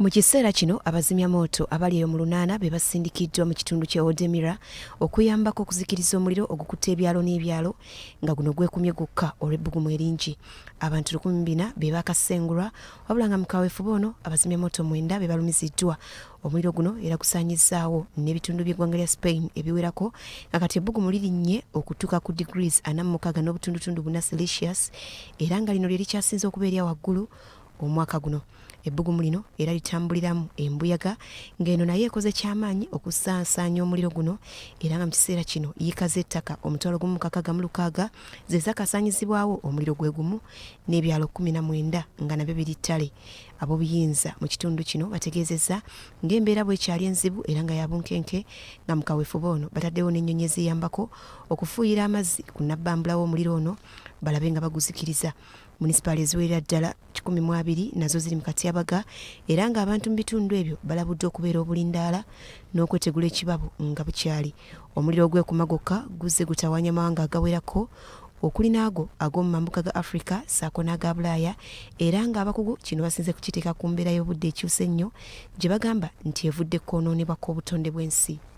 Mu kiseera kino abazimyamoto abali mu lunaana be basindikiddwa mu kitundu kya Odemira okuyambako okuzikiriza omuliro ogukutte ebyalo n'ebyalo nga guno gwekumye gukka olw'ebbugumu eringi. Abantu 400 be bakasengulwa wabula nga mu kaweefube ono abazimyamoto 9 be balumiziddwa. Omuliro guno era gusaanyizaawo n'ebitundu by'eggwanga lya Spain ebiwerako nga kati ebbugumu lirinnye okutuuka ku degrees 46 n'obutundutundu 4 Celsius era nga lino lye likyasinze okuba erya waggulu omwaka guno. Ebbugumu lino era litambuliramu embuyaga ng'eno naye ekoze kyamaanyi okusaasaanya omuliro guno era nga mu kiseera kino yiika z'ettaka omutwalo gumu 660 ze zakasaanyizibwawo omuliro gwe gumu n'ebyalo 19 nga nabyo biri ttale. Ab'obuyinza mu kitundu kino bategeezezza ng'embeera bw'ekyali enzibu era nga yabunkenke nga mu kaweefube ono bataddewo n'ennyonyi eziyambako okufuuyira amazzi ku nnabbambula w'omuliro ono balabe nga baguzikiriza. Munisipaali eziwerera ddala 12 nazo ziri mu katyabaga era ng'abantu mu bitundu ebyo balabudde okubeera obulindaala n'okwetegula ekibabu nga bukyali. Omuliro ogwekuma gwokka guzze gutawaanya amawanga agawerako okuli naago ag'omu mambuka ga Africa ssaako n'aga Bulaaya era ng'abakugu kino basinze kukiteeka ku mbeera y'obudde ekyuse ennyo gye bagamba nti evudde kwonoonebwa kw'obutonde bw'ensi.